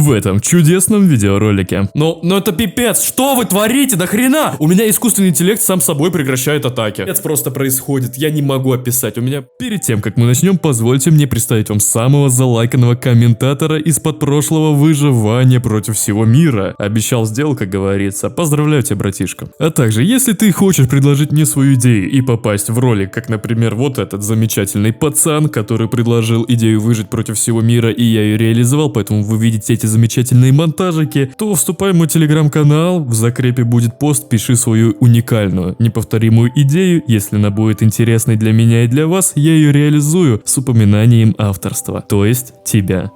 в этом чудесном видеоролике. Но это пипец, что вы творите, до хрена? У меня искусственный интеллект сам собой прекращает атаки. Это просто происходит, я не могу описать, у меня... Перед тем, как мы начнем, позвольте мне представить вам самого залайканного комментатора из-под прошлого выживания против всего мира. Обещал, сделал, как говорится. Поздравляю тебя, братишка. А также, если ты хочешь предложить мне свою идею и попасть в ролик, как, например, вот этот замечательный пацан, который предложил идею выжить против всего мира, и я ее реализовал, поэтому вы видите эти замечательные монтажики, то вступай в мой телеграм-канал, в закрепе будет пост, пиши свою уникальную, неповторимую идею, если она будет интересной для меня и для вас, я ее реализую с упоминанием авторства, то есть тебя.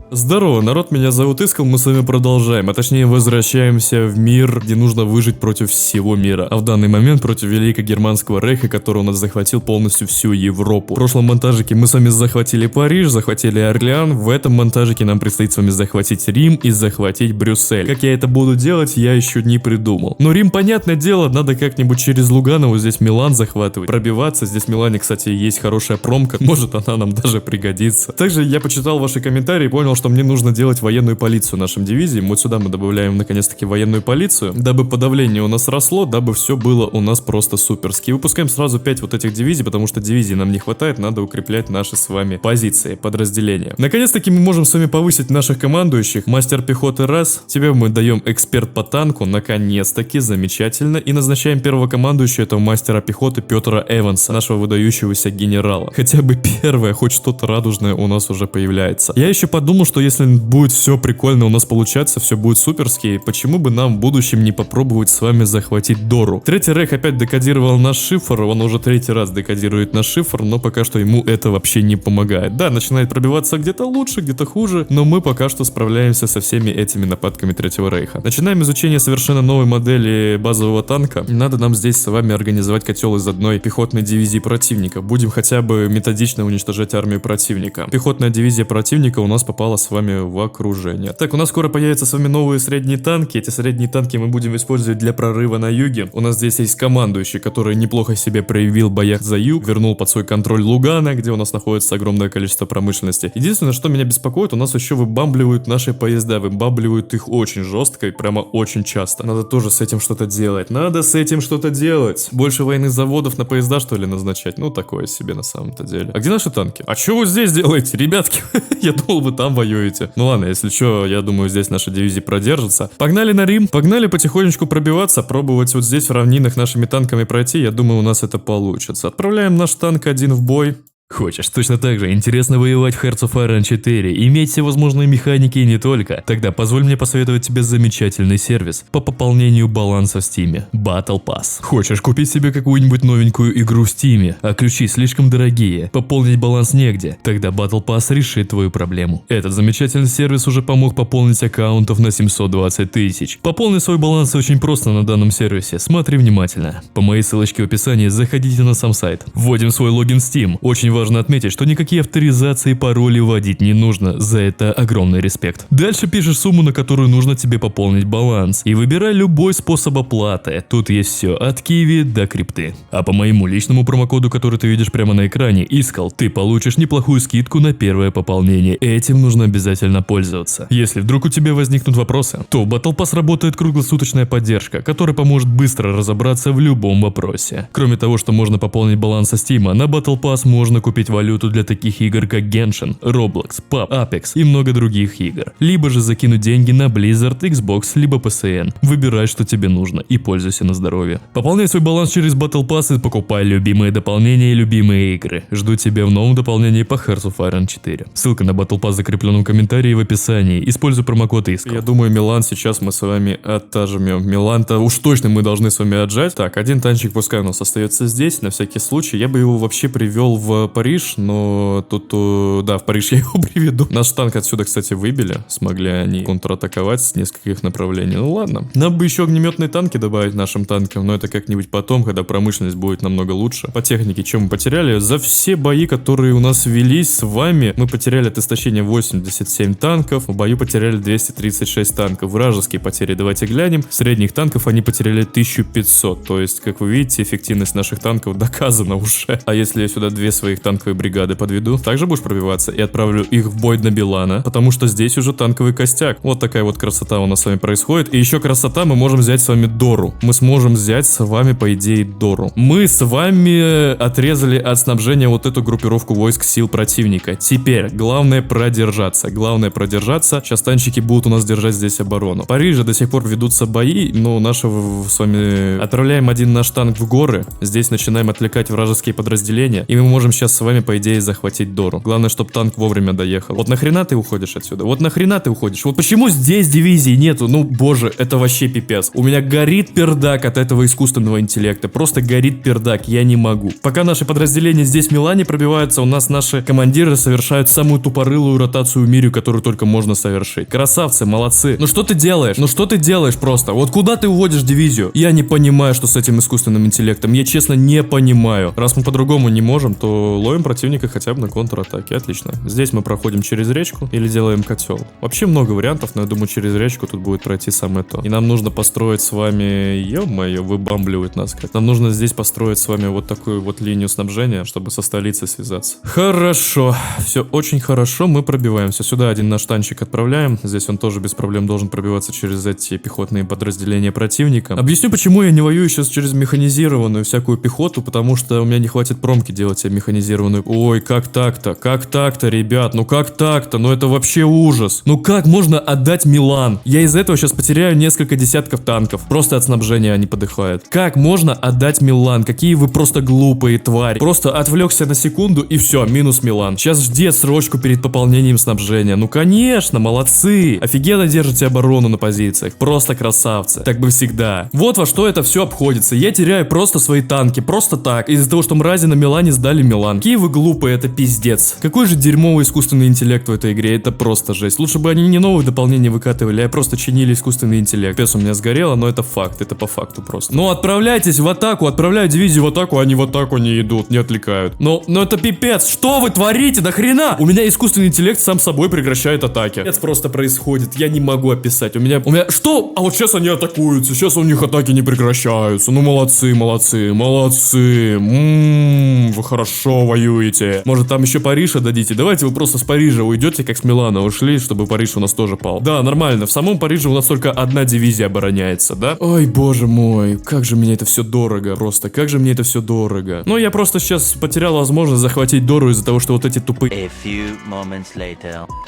Здорово, народ, меня зовут Искал, мы с вами продолжаем, а точнее возвращаемся в мир, где нужно выжить против всего мира, а в данный момент против Великого Германского Рейха, который у нас захватил полностью всю Европу. В прошлом монтажике мы с вами захватили Париж, захватили Орлеан, в этом монтажике нам предстоит с вами захватить Рим и захватить Брюссель. Как я это буду делать, я еще не придумал. Но Рим, понятное дело, надо как-нибудь через Лугано, вот здесь Милан захватывать, пробиваться, здесь в Милане, кстати, есть хорошая промка, может она нам даже пригодится. Также я почитал ваши комментарии и понял, что мне нужно делать военную полицию нашим дивизиям. Вот сюда мы добавляем наконец-таки военную полицию, дабы подавление у нас росло, дабы все было у нас просто суперски. Выпускаем сразу 5 вот этих дивизий, потому что дивизий нам не хватает, надо укреплять наши с вами позиции, подразделения. Наконец-таки мы можем с вами повысить наших командующих. Мастер пехоты раз, тебе мы даем эксперт по танку, наконец-таки, замечательно. И назначаем первого командующего, этого мастера пехоты Петра Эванса, нашего выдающегося генерала. Хотя бы первое, хоть что-то радужное у нас уже появляется. Я еще подумал, что если будет все прикольно у нас получаться, все будет суперски, почему бы нам в будущем не попробовать с вами захватить Дору? Третий Рейх опять декодировал наш шифр, он уже третий раз декодирует наш шифр, но пока что ему это вообще не помогает. Да, начинает пробиваться где-то лучше, где-то хуже, но мы пока что справляемся со всеми этими нападками Третьего Рейха. Начинаем изучение совершенно новой модели базового танка. Надо нам здесь с вами организовать котел из одной пехотной дивизии противника. Будем хотя бы методично уничтожать армию противника. Пехотная дивизия противника у нас попала с вами в окружение. Так, у нас скоро появятся с вами новые средние танки. Эти средние танки мы будем использовать для прорыва на юге. У нас здесь есть командующий, который неплохо себя проявил в боях за юг, вернул под свой контроль Лугано, где у нас находится огромное количество промышленности. Единственное, что меня беспокоит, у нас еще выбамбливают наши поезда, выбамбливают их очень жестко и прямо очень часто. Надо тоже с этим что-то делать. Надо с этим что-то делать. Больше военных заводов на поезда, что ли, назначать? Ну, такое себе на самом-то деле. А где наши танки? А что вы здесь делаете, ребятки? Я думал, вы там воюете. Ну ладно, если что, я думаю, здесь наша дивизия продержится. Погнали на Рим, погнали потихонечку пробиваться, пробовать вот здесь в равнинах нашими танками пройти. Я думаю, у нас это получится. Отправляем наш танк один в бой. Хочешь точно так же интересно воевать в Hearts of Iron 4, иметь все возможные механики и не только? Тогда позволь мне посоветовать тебе замечательный сервис по пополнению баланса в Steam – Battle Pass. Хочешь купить себе какую-нибудь новенькую игру в Steam, а ключи слишком дорогие, пополнить баланс негде? Тогда Battle Pass решит твою проблему. Этот замечательный сервис уже помог пополнить аккаунтов на 720 тысяч. Пополнить свой баланс очень просто на данном сервисе, смотри внимательно. По моей ссылочке в описании заходите на сам сайт. Вводим свой логин Steam. Очень важно отметить, что никакие авторизации и пароли вводить не нужно, за это огромный респект. Дальше пишешь сумму, на которую нужно тебе пополнить баланс, и выбирай любой способ оплаты. Тут есть все, от Киви до крипты. А по моему личному промокоду, который ты видишь прямо на экране, Искал, ты получишь неплохую скидку на первое пополнение. Этим нужно обязательно пользоваться. Если вдруг у тебя возникнут вопросы, то в Battle Pass работает круглосуточная поддержка, которая поможет быстро разобраться в любом вопросе. Кроме того, что можно пополнить баланс со Steam, на Battle Pass можно купить валюту для таких игр как Genshin, Roblox, PUBG, Apex и много других игр. Либо же закинуть деньги на Blizzard, Xbox, либо PSN. Выбирай, что тебе нужно и пользуйся на здоровье. Пополняй свой баланс через Battle Pass и покупай любимые дополнения и любимые игры. Жду тебя в новом дополнении по Hearts of Iron 4. Ссылка на Battle Pass закреплена в комментарии в описании. Используй промокод Искал. Я думаю, Милан сейчас мы с вами отожмем. Милан-то уж точно мы должны с вами отжать. Так, один танчик пускай у нас остается здесь, на всякий случай. Я бы его вообще привел в Париж, но тут, да, в Париж я его приведу. Наш танк отсюда, кстати, выбили. Смогли они контратаковать с нескольких направлений. Ну ладно. Нам бы еще огнеметные танки добавить нашим танкам, но это как-нибудь потом, когда промышленность будет намного лучше. По технике, чем мы потеряли? За все бои, которые у нас велись с вами, мы потеряли от истощения 87 танков, в бою потеряли 236 танков. Вражеские потери, давайте глянем. Средних танков они потеряли 1500, то есть, как вы видите, эффективность наших танков доказана уже. А если я сюда две своих танковые бригады подведу. Также будешь пробиваться и отправлю их в бой на Билана, потому что здесь уже танковый костяк. Вот такая вот красота у нас с вами происходит. И еще красота, мы можем взять с вами Дору. Мы сможем взять с вами, по идее, Дору. Мы с вами отрезали от снабжения вот эту группировку войск сил противника. Теперь, главное продержаться. Главное продержаться. Сейчас танчики будут у нас держать здесь оборону. В Париже до сих пор ведутся бои, но наши с вами отправляем один наш танк в горы. Здесь начинаем отвлекать вражеские подразделения. И мы можем сейчас с вами, по идее, захватить Дору. Главное, чтобы танк вовремя доехал. Вот нахрена ты уходишь отсюда? Вот нахрена ты уходишь? Вот почему здесь дивизии нету? Ну, боже, это вообще пипец. У меня горит пердак от этого искусственного интеллекта. Просто горит пердак, я не могу. Пока наши подразделения здесь в Милане пробиваются, у нас наши командиры совершают самую тупорылую ротацию в мире, которую только можно совершить. Красавцы, молодцы. Ну что ты делаешь? Ну что ты делаешь просто? Вот куда ты уводишь дивизию? Я не понимаю, что с этим искусственным интеллектом. Я честно не понимаю. Раз мы по-другому не можем, то ловим противника хотя бы на контратаке. Отлично. Здесь мы проходим через речку или делаем котел. Вообще много вариантов, но я думаю, через речку тут будет пройти самое то. И нам нужно построить с вами... Ё-моё, выбамбливает нас как. Нам нужно здесь построить с вами вот такую вот линию снабжения, чтобы со столицей связаться. Хорошо. Все очень хорошо, мы пробиваемся. Сюда один наш танчик отправляем. Здесь он тоже без проблем должен пробиваться через эти пехотные подразделения противника. Объясню, почему я не воюю сейчас через механизированную всякую пехоту, потому что у меня не хватит промки делать себе механизированную. Ой, как так-то? Как так-то, ребят? Ну как так-то? Ну это вообще ужас. Ну как можно отдать Милан? Я из-за этого сейчас потеряю несколько десятков танков. Просто от снабжения они подыхают. Как можно отдать Милан? Какие вы просто глупые твари. Просто отвлекся на секунду и все, минус Милан. Сейчас жди срочку перед пополнением снабжения. Ну конечно, молодцы. Офигенно держите оборону на позициях. Просто красавцы. Так бы всегда. Вот во что это все обходится. Я теряю просто свои танки. Просто так. Из-за того, что мрази на Милане сдали Милан. Какие вы глупые, это пиздец. Какой же дерьмовый искусственный интеллект в этой игре. Это просто жесть. Лучше бы они не новые дополнения выкатывали, а просто чинили искусственный интеллект. Пес у меня сгорело, но это факт. Это по факту просто. Ну отправляйтесь в атаку. Отправляю дивизию в атаку. Они в атаку не идут, не отвлекают. Но это пипец. Что вы творите? Да хрена? У меня искусственный интеллект сам собой прекращает атаки. Это просто происходит. Я не могу описать. У меня... Что? А вот сейчас они атакуются. Сейчас у них атаки не прекращаются. Ну молодцы, молодцы, молодцы. Вы хорошо воюете. Может там еще Париж отдадите? Давайте вы просто с Парижа уйдете, как с Милана ушли, чтобы Париж у нас тоже пал. Да, нормально. В самом Париже у нас только одна дивизия обороняется, да? Ой, боже мой. Как же мне это все дорого. Просто. Как же мне это все дорого. Ну, я просто сейчас потерял возможность захватить Дору из-за того, что вот эти тупые...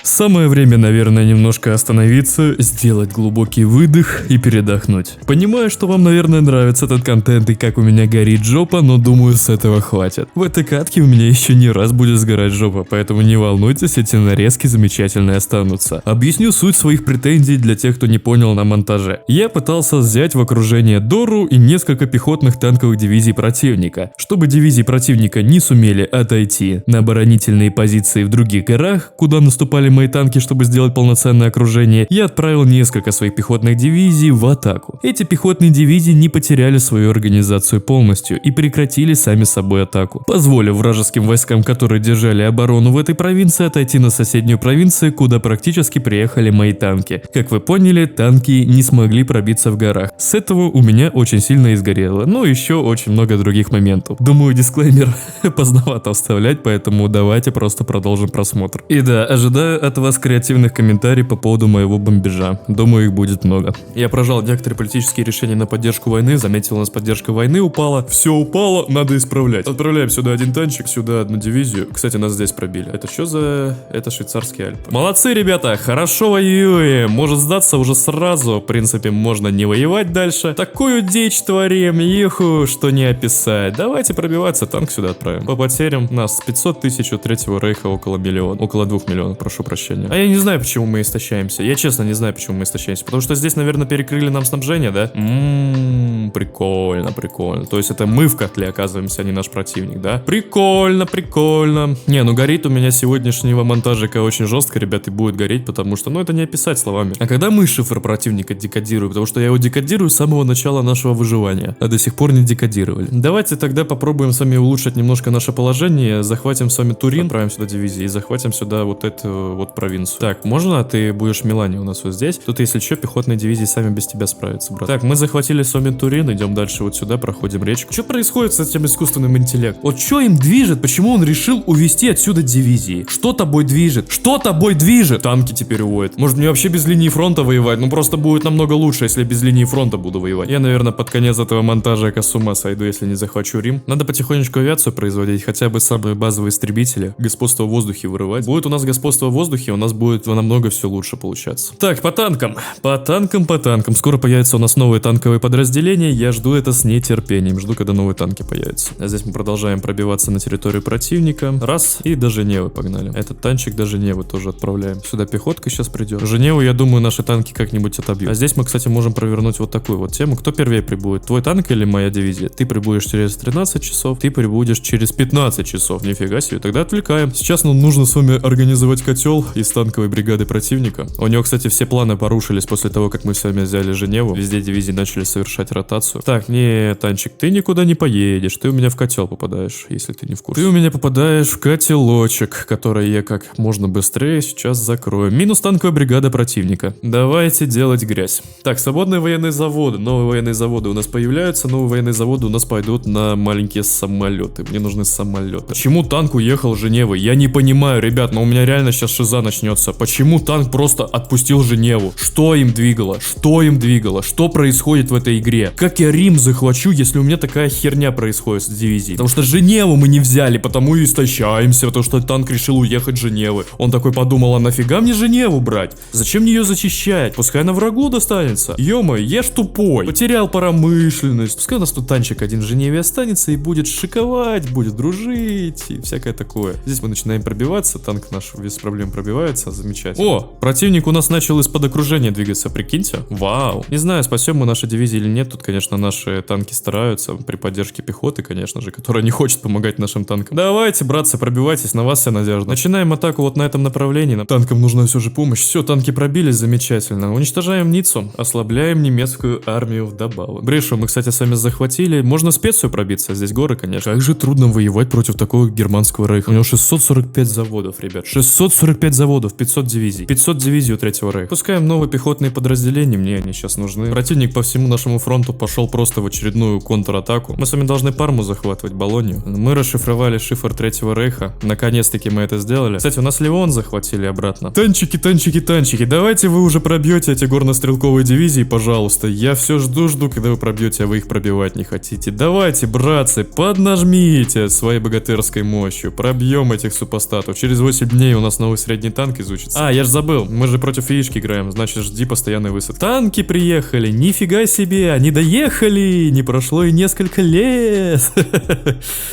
Самое время, наверное, немножко остановиться, сделать глубокий выдох и передохнуть. Понимаю, что вам, наверное, нравится этот контент и как у меня горит жопа, но думаю, с этого хватит. В этой катке у меня еще не раз будет сгорать жопа, поэтому не волнуйтесь, эти нарезки замечательные останутся. Объясню суть своих претензий для тех, кто не понял на монтаже. Я пытался взять в окружение Дору и несколько пехотных танковых дивизий противника. Чтобы дивизии противника не сумели отойти на оборонительные позиции в других горах, куда наступали мои танки, чтобы сделать полноценное окружение, я отправил несколько своих пехотных дивизий в атаку. Эти пехотные дивизии не потеряли свою организацию полностью и прекратили сами собой атаку, позволив вражеским войскам, которые держали оборону в этой провинции, отойти на соседнюю провинцию, куда практически приехали мои танки. Как вы поняли, танки не смогли пробиться в горах. С этого у меня очень сильно изгорело, но еще очень много других моментов. Думаю, дисклеймер поздновато вставлять, поэтому давайте просто продолжим просмотр. И да, ожидаю от вас креативных комментариев по поводу моего бомбежа. Думаю, их будет много. Я прожал некоторые политические решения на поддержку войны, заметил, у нас поддержка войны упала. Все упало, надо исправлять. Отправляем сюда один танчик, сюда одну дивизию. Кстати, нас здесь пробили. Это что за... Это швейцарские Альпы. Молодцы, ребята, хорошо воюем. Может сдаться уже сразу. В принципе, можно не воевать дальше. Такую дичь творим, иху, что не описать. Давайте пробиваться, танк сюда отправим. По потерям нас 500 тысяч, у Третьего Рейха около миллиона. Около 2 миллионов, прошу прощения. А я не знаю, почему мы истощаемся. Я честно не знаю, почему мы истощаемся. Потому что здесь, наверное, перекрыли нам снабжение, да? Прикольно, прикольно. То есть это мы в котле оказываемся, а не наш противник, да? Прикольно, прикольно. Не, ну горит у меня сегодняшнего монтажика очень жестко, ребят, и будет гореть, потому что, ну это не описать словами. А когда мы шифр противника декодируем? Потому что я его декодирую с самого начала нашего выживания, а до сих пор не декодировали. Давайте тогда попробуем с вами улучшить немножко наше положение, захватим с вами Турин, отправим сюда дивизии и захватим сюда вот эту вот провинцию. Так, можно? Ты будешь в Милане у нас вот здесь. Тут, если что, пехотные дивизии сами без тебя справятся, брат. Так, мы захватили с вами Турин. хрен, идем дальше вот сюда, проходим речку. Что происходит с этим искусственным интеллектом? Вот что им движет? Почему он решил увести отсюда дивизии? Что тобой движет? Что тобой движет? Танки теперь уводят. Может мне вообще без линии фронта воевать? Ну просто будет намного лучше, если без линии фронта буду воевать. Я, наверное, под конец этого монтажа с ума сойду, если не захвачу Рим. Надо потихонечку авиацию производить, хотя бы самые базовые истребители. Господство в воздухе вырывать. Будет у нас господство в воздухе, у нас будет намного все лучше получаться. Так, по танкам. По танкам. Скоро появятся у нас новые танковые подразделения. Я жду это с нетерпением. Жду, когда новые танки появятся. А здесь мы продолжаем пробиваться на территорию противника. Раз. И до Женевы погнали. Этот танчик до Женевы тоже отправляем. Сюда пехотка сейчас придет. Женеву, я думаю, наши танки как-нибудь отобьют. А здесь мы, кстати, можем провернуть вот такую вот тему. Кто первее прибудет? Твой танк или моя дивизия? Ты прибудешь через 13 часов, ты прибудешь через 15 часов. Нифига себе. Тогда отвлекаем. Сейчас нам нужно с вами организовать котел из танковой бригады противника. У него, кстати, все планы порушились после того, как мы с вами взяли Женеву. Везде дивизии начали совершать ротацию. Так, не, танчик, ты никуда не поедешь. Ты у меня в котел попадаешь, если ты не в курсе. Ты у меня попадаешь в котелочек, который я как можно быстрее сейчас закрою. Минус танковая бригада противника. Давайте делать грязь. Так, свободные военные заводы. Новые военные заводы у нас появляются. Новые военные заводы у нас пойдут на маленькие самолеты. Мне нужны самолеты. Почему танк уехал в Женеву? Я не понимаю, ребят, но у меня реально сейчас шиза начнется. Почему танк просто отпустил Женеву? Что им двигало? Что им двигало? Что происходит в этой игре? Как я Рим захвачу, если у меня такая херня происходит с дивизией? Потому что Женеву мы не взяли, потому и истощаемся, потому что танк решил уехать в Женевы. Он такой подумал, а нафига мне Женеву брать? Зачем мне ее зачищать? Пускай она врагу достанется. Ё-моё, я ж тупой. Потерял промышленность. Пускай у нас тут танчик один в Женеве останется и будет шиковать, будет дружить и всякое такое. Здесь мы начинаем пробиваться, танк наш без проблем пробивается, замечательно. О, противник у нас начал из-под окружения двигаться, прикиньте. Вау. Не знаю, спасем мы наши дивизии или нет, тут, конечно, наши танки стараются при поддержке пехоты, конечно же, которая не хочет помогать нашим танкам. Давайте, братцы, пробивайтесь, на вас вся надежда. Начинаем атаку вот на этом направлении, танкам нужна все же помощь. Все, танки пробились, замечательно. Уничтожаем Ниццу, ослабляем немецкую армию вдобавок. Брешу мы, кстати, с вами захватили. Можно специю пробиться, здесь горы, конечно. Как же трудно воевать против такого германского рейха. У него 645 заводов, ребят. 645 заводов, 500 дивизий. 500 дивизий у Третьего рейха. Пускаем новые пехотные подразделения, мне они сейчас нужны. Противник по всему нашему фронту пошел просто в очередную контратаку. Мы с вами должны Парму захватывать, Болонью. Мы расшифровали шифр Третьего рейха. Наконец-таки мы это сделали. Кстати, у нас Леон захватили обратно. Танчики, давайте вы уже пробьете эти горнострелковые дивизии, пожалуйста. Я все жду, когда вы пробьете, а вы их пробивать не хотите. Давайте, братцы, поднажмите своей богатырской мощью. Пробьем этих супостатов. Через 8 дней у нас новый средний танк изучится. А, я же забыл, мы же против яички играем, значит жди постоянной высадки. Танки приехали, нифига себе, они доехали, не прошло и несколько лет.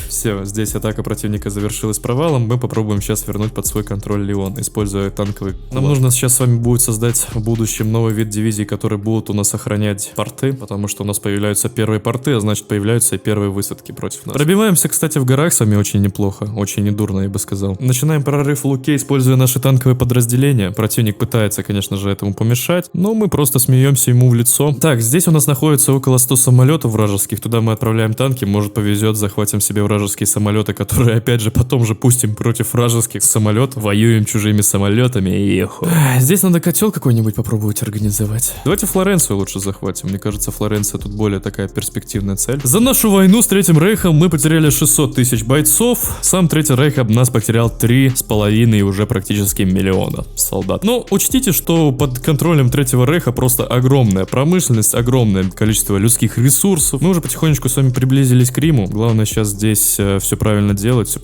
Все, здесь атака противника завершилась провалом, мы попробуем сейчас вернуть под свой контроль Леон, используя танковый. Нам нужно сейчас с вами будет создать в будущем новый вид дивизий, которые будут у нас охранять порты, потому что у нас появляются первые порты, а значит появляются и первые высадки против нас. Пробиваемся, кстати, в горах с вами очень неплохо, очень недурно, я бы сказал. Начинаем прорыв в Луке, используя наши танковые подразделения. Противник пытается, конечно же, этому помешать, но мы просто смеемся ему в лицо. Так, здесь у нас находится около 100 самолетов вражеских, туда мы отправляем танки, может повезет, захватим себе вражеские самолеты, которые опять же потом же пустим против вражеских самолетов, воюем чужими самолетами, еху. Здесь надо котел какой-нибудь попробовать организовать. Давайте Флоренцию лучше захватим, мне кажется, Флоренция тут более такая перспективная цель. За нашу войну с Третьим рейхом мы потеряли 600 тысяч бойцов, сам Третий рейх об нас потерял 3,5 и уже практически миллиона солдат. Но учтите, что под контролем Третьего рейха просто огромная промышленность, огромное количество людских ресурсов. Мы уже потихонечку с вами приблизились к Риму. Главное сейчас здесь все правильно делать,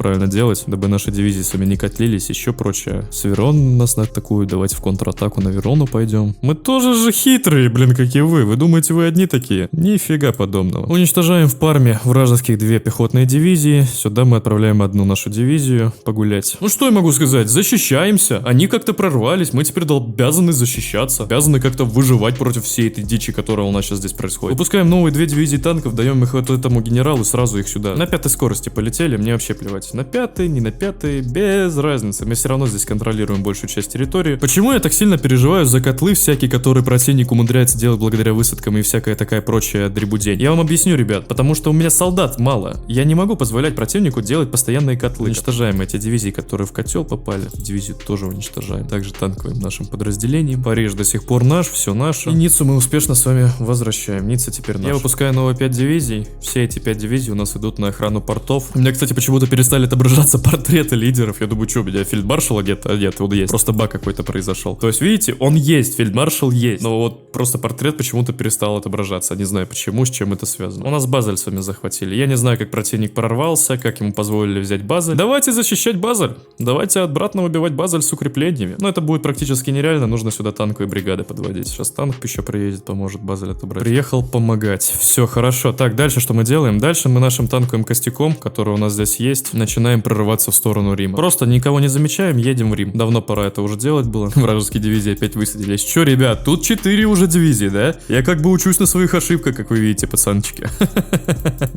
дабы наши дивизии с вами не котлились, еще прочее. С Верон нас атакуют, давайте в контратаку на Верону пойдем. Мы тоже же хитрые, блин, как и вы. Вы думаете, вы одни такие? Нифига подобного. Уничтожаем в Парме вражеских 2 пехотные дивизии. Сюда мы отправляем одну нашу дивизию погулять. Ну что я могу сказать? Защищаемся. Они как-то прорвались, мы теперь обязаны защищаться. Обязаны как-то выживать против всей этой дичи, которая у нас сейчас здесь происходит. Выпускаем новые 2 дивизии танков, даем их вот этому генералу, сразу их сюда. На 5-й скорости полетели, мне вообще плевать. На 5-й, не на 5-й, без разницы. Мы все равно здесь контролируем большую часть территории. Почему я так сильно переживаю за котлы всякие, которые противник умудряется делать благодаря высадкам и всякая такая прочая дребудень? Я вам объясню, ребят, потому что у меня солдат мало. Я не могу позволять противнику делать постоянные котлы. Уничтожаем эти дивизии, которые в котел попали. Дивизию тоже уничтожаем. Также танковым нашим подразделением. Париж до сих пор наш, все наше. И Ниццу мы успешно с вами возвращаем. Ницца теперь наш. Я выпускаю новые 5 дивизий. Все эти 5 дивизий у нас идут на охрану портов. У меня, кстати, почему-то перестали отображаться портреты лидеров. Я думаю, что у меня фельдмаршала где-то? Нет, вот есть. Просто баг какой-то произошел. То есть, видите, он есть, фельдмаршал есть. Но вот просто портрет почему-то перестал отображаться. Не знаю почему, с чем это связано. У нас Базель с вами захватили. Я не знаю, как противник прорвался, как ему позволили взять Базель. Давайте защищать Базель. Давайте обратно убивать Базель с укреплениями. Но это будет практически нереально. Нужно сюда танковые бригады подводить. Сейчас танк еще приедет, поможет Базель отобрать. Приехал помогать. Все, хорошо. Так, дальше что мы делаем? Дальше мы нашим танковым костяком, который у нас здесь есть, начинаем прорываться в сторону Рима. Просто никого не замечаем, едем в Рим. Давно пора это уже делать было. Вражеские дивизии опять высадились. Че, ребят, тут 4 уже дивизии, да? Я как бы учусь на своих ошибках, как вы видите, пацанчики.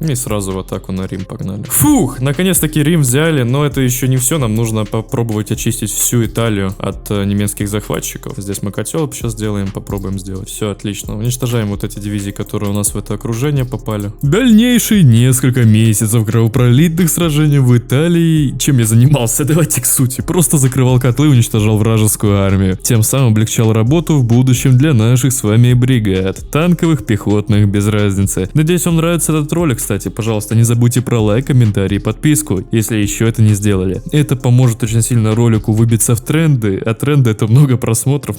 И сразу в атаку на Рим погнали. Фух, наконец-таки Рим взяли, но это еще не все. Нам нужно попробовать очистить всю Италию от немецких захватчиков. Здесь мы котел сейчас сделаем, попробуем сделать. Все, отлично. Уничтожаем вот эти дивизии, которые у нас в это окружение попали. Дальнейшие несколько месяцев кровопролитных сражений в Италии. Чем я занимался? Давайте к сути. Просто закрывал котлы и уничтожал вражескую армию. Тем самым облегчал работу в будущем для наших с вами бригад. Танковых, пехотных, без разницы. Надеюсь, вам нравится этот ролик, кстати. Пожалуйста, не забудьте про лайк, комментарий и подписку, если еще это не сделали. Это поможет очень сильно ролику выбиться в тренды, а тренды это много просмотров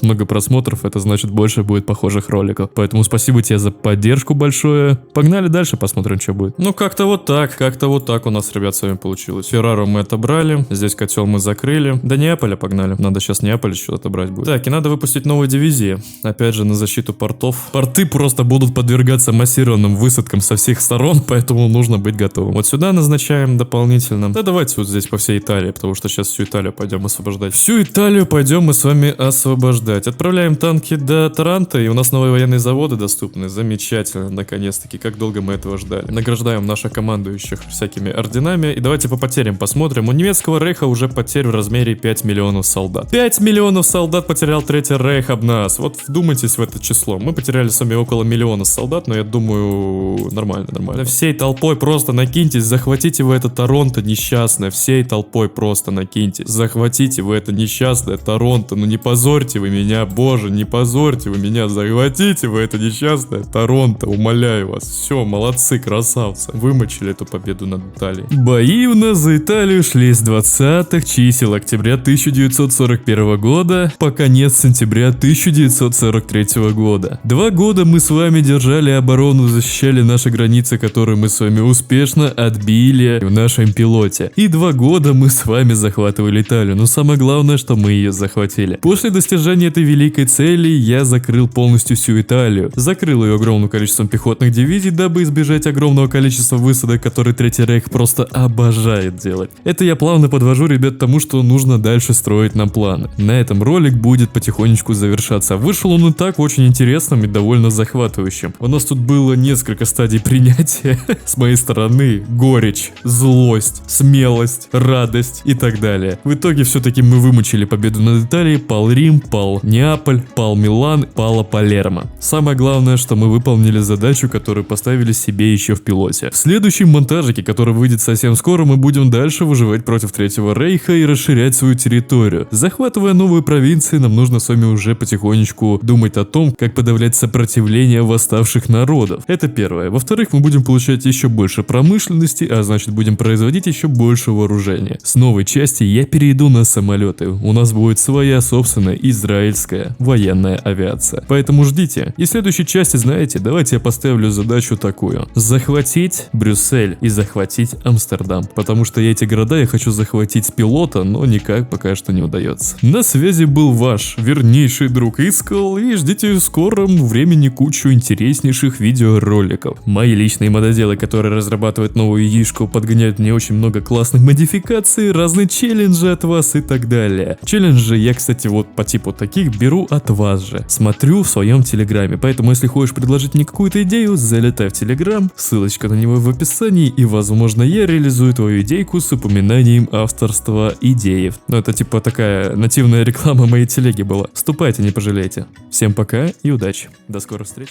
это значит больше будет похожих роликов. Поэтому спасибо тебе за поддержку большое. Погнали дальше, посмотрим, что будет. Ну как-то вот так у нас, ребят, с вами получилось. Феррару мы отобрали, здесь котел мы закрыли. До Неаполя погнали. Надо сейчас Неаполь еще отобрать будет. Так, и надо выпустить новые дивизии. Опять же, на защиту портов. Порты просто будут подвергаться массированным высадкам со всех сторон, поэтому нужно быть готовым. Вот сюда назначаем дополнительно. Да давайте вот здесь по всей Италии, потому что сейчас всю Италию пойдем освобождать. Всю Италию пойдем мы с вами освобождать. Отправляем танки до Таранто, и у нас новые военные заводы доступны. Замечательно, наконец-таки. Как долго мы этого ждали. Награждаем наших командующих всякими орденами. И давайте по потерям посмотрим. У немецкого рейха уже потерь в размере 5 миллионов солдат. 5 миллионов солдат потерял Третий рейх об нас. Вот вдумайтесь в это число. Мы потеряли с вами около миллиона солдат, но я думаю, нормально. Всей толпой просто накиньтесь, захватите вы это Торонто несчастное. Всей толпой просто накиньтесь. Захватите вы это несчастное Торонто. Ну не позорьте вы меня, боже, не позорьте вы меня. Захватите вы это несчастное Торонто, умоляю вас. Все, молодцы, красавцы. Вымочили эту победу над Италией. Бои у нас за Италию шли с 20-х чисел октября 1941 года по конец сентября 1943 года. 2 года мы с вами держали оборону, защищали наши границы, которые мы с вами успешно отбили в нашем пилоте. И 2 года мы с вами захватывали Италию, но самое главное, что мы ее захватили. После достижения этой великой цели я закрыл полностью всю Италию. Закрыл ее огромным количеством пехотных дивизий, дабы избежать огромного количества высадок, которые Третий рейх просто обожает делать. Это я плавно подвожу, ребят, к тому, что нужно дальше строить нам планы. На этом ролик будет потихонечку завершаться. Вышел он и так очень интересным и довольно захватывающим. У нас тут было несколько стадий принятия с моей стороны. Горечь, злость, смелость, радость и так далее. В итоге все-таки мы вымучили победу над Италией, пал Рим, пал Неаполь, пал Милан, пала Палермо. Самое главное, что мы выполнили задачу, которую поставили себе еще в пилоте. В следующем монтажике, который выйдет совсем скоро, мы будем дальше выживать против Третьего рейха и расширять свою территорию. Захватывая новые провинции, нам нужно с вами уже потихонечку думать о том, как подавлять сопротивление восставших народов. Это первое. Во-вторых, мы будем получать еще больше промышленности, а значит будем производить еще больше вооружения. С новой части я перейду на самолеты. У нас будет своя собственная израильская военная авиация. Поэтому ждите. И в следующей части, знаете, давайте я поставлю задачу такую. Захватить Брюссель и захватить Амстердам. Потому что эти города я хочу захватить с пилота, но никак пока что не удается. На связи был ваш вернейший друг Искал, и ждите в скором времени кучу интереснейших видеороликов. Мои личные мододелы, которые разрабатывают новую яичку, подгоняют мне очень много классных модификаций, разные челленджи от вас и так далее. Челленджи я, кстати, вот по типу таких беру от вас же. Смотрю в своем телеграме, поэтому если хочешь предложить мне какую-то идею, залетай в телеграм, ссылочка на него в описании, и возможно я реализую твою идейку с упоминанием авторства идеи. Ну это типа такая нативная реклама моей телеги была. Вступайте, не пожалейте. Всем пока и удачи. До скорых встреч.